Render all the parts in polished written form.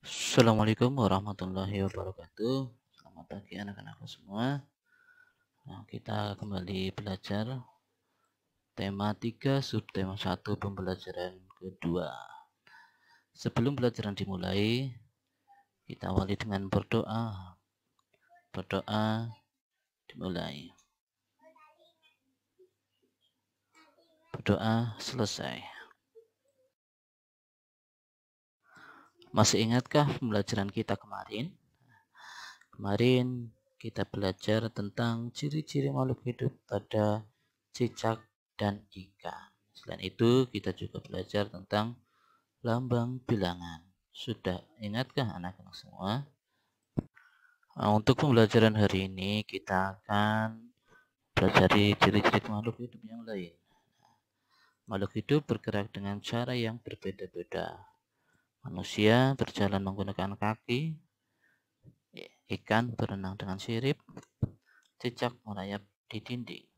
Assalamualaikum warahmatullahi wabarakatuh. Selamat pagi anak-anakku semua. Nah, kita kembali belajar tema 3 subtema 1 pembelajaran kedua. Sebelum pelajaran dimulai, kita awali dengan berdoa. Berdoa dimulai. Berdoa selesai. Masih ingatkah pembelajaran kita kemarin? Kemarin kita belajar tentang ciri-ciri makhluk hidup pada cicak dan ikan. Selain itu, kita juga belajar tentang lambang bilangan. Sudah ingatkah anak-anak semua? Nah, untuk pembelajaran hari ini, kita akan pelajari ciri-ciri makhluk hidup yang lain. Makhluk hidup bergerak dengan cara yang berbeda-beda. Manusia berjalan menggunakan kaki, ikan berenang dengan sirip, cicak merayap di dinding.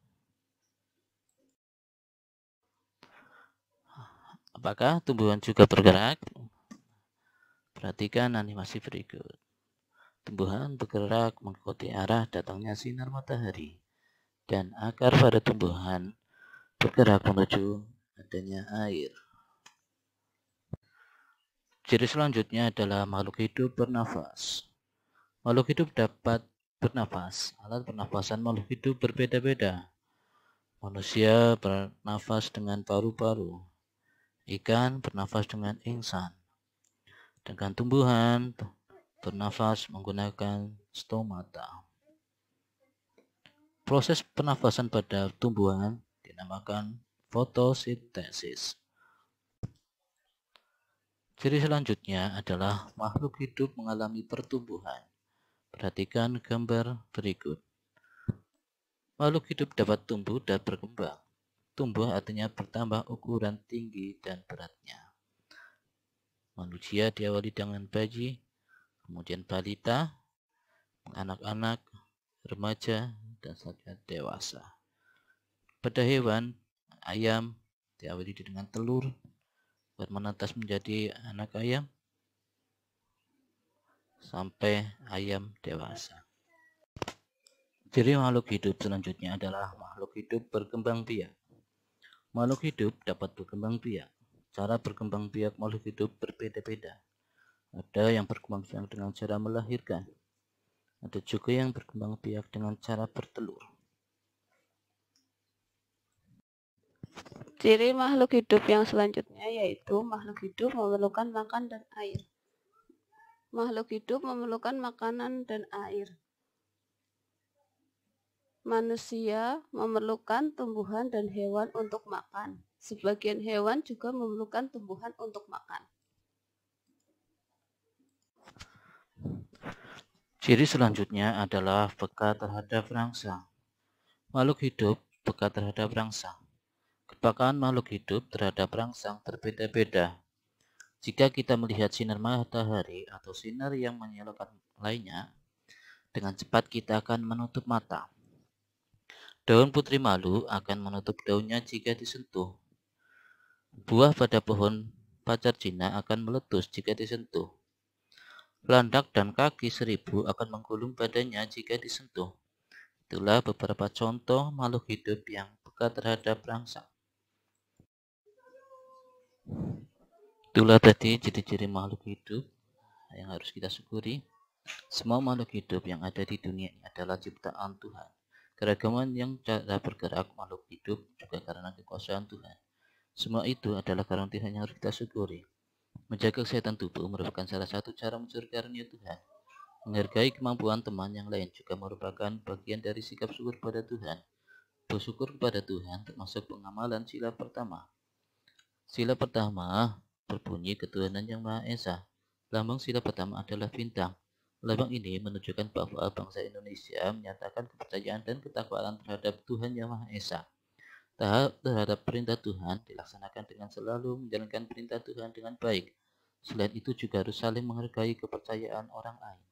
Apakah tumbuhan juga bergerak? Perhatikan animasi berikut. Tumbuhan bergerak mengikuti arah datangnya sinar matahari, dan akar pada tumbuhan bergerak menuju adanya air. Ciri selanjutnya adalah makhluk hidup bernafas. Makhluk hidup dapat bernafas. Alat pernafasan makhluk hidup berbeda-beda. Manusia bernafas dengan paru-paru. Ikan bernafas dengan insang. Sedangkan tumbuhan bernafas menggunakan stomata. Proses pernafasan pada tumbuhan dinamakan fotosintesis. Ciri selanjutnya adalah makhluk hidup mengalami pertumbuhan. Perhatikan gambar berikut. Makhluk hidup dapat tumbuh dan berkembang. Tumbuh artinya bertambah ukuran, tinggi, dan beratnya. Manusia diawali dengan bayi, kemudian balita, anak-anak, remaja, dan saatnya dewasa. Pada hewan, ayam diawali dengan telur, menetas menjadi anak ayam, sampai ayam dewasa. Ciri makhluk hidup selanjutnya adalah makhluk hidup berkembang biak. Makhluk hidup dapat berkembang biak. Cara berkembang biak makhluk hidup berbeda-beda. Ada yang berkembang biak dengan cara melahirkan. Ada juga yang berkembang biak dengan cara bertelur. Ciri makhluk hidup yang selanjutnya yaitu makhluk hidup memerlukan makan dan air. Makhluk hidup memerlukan makanan dan air. Manusia memerlukan tumbuhan dan hewan untuk makan. Sebagian hewan juga memerlukan tumbuhan untuk makan. Ciri selanjutnya adalah peka terhadap rangsang. Makhluk hidup peka terhadap rangsang. Kepekaan makhluk hidup terhadap rangsang berbeda-beda. Jika kita melihat sinar matahari atau sinar yang menyilaukan lainnya, dengan cepat kita akan menutup mata. Daun putri malu akan menutup daunnya jika disentuh. Buah pada pohon pacar Cina akan meletus jika disentuh. Landak dan kaki seribu akan menggulung badannya jika disentuh. Itulah beberapa contoh makhluk hidup yang peka terhadap rangsang. Itulah tadi ciri-ciri makhluk hidup yang harus kita syukuri. Semua makhluk hidup yang ada di dunia ini adalah ciptaan Tuhan. Keragaman yang cara bergerak makhluk hidup juga karena kekuasaan Tuhan. Semua itu adalah karunia yang harus kita syukuri. Menjaga kesehatan tubuh merupakan salah satu cara mencuri karunia Tuhan. Menghargai kemampuan teman yang lain juga merupakan bagian dari sikap syukur pada Tuhan. Bersyukur kepada Tuhan termasuk pengamalan sila pertama. Sila pertama berbunyi ketuhanan yang Maha Esa. Lambang sila pertama adalah bintang. Lambang ini menunjukkan bahwa bangsa Indonesia menyatakan kepercayaan dan ketakwaan terhadap Tuhan Yang Maha Esa. Tahap terhadap perintah Tuhan dilaksanakan dengan selalu menjalankan perintah Tuhan dengan baik. Selain itu juga harus saling menghargai kepercayaan orang lain.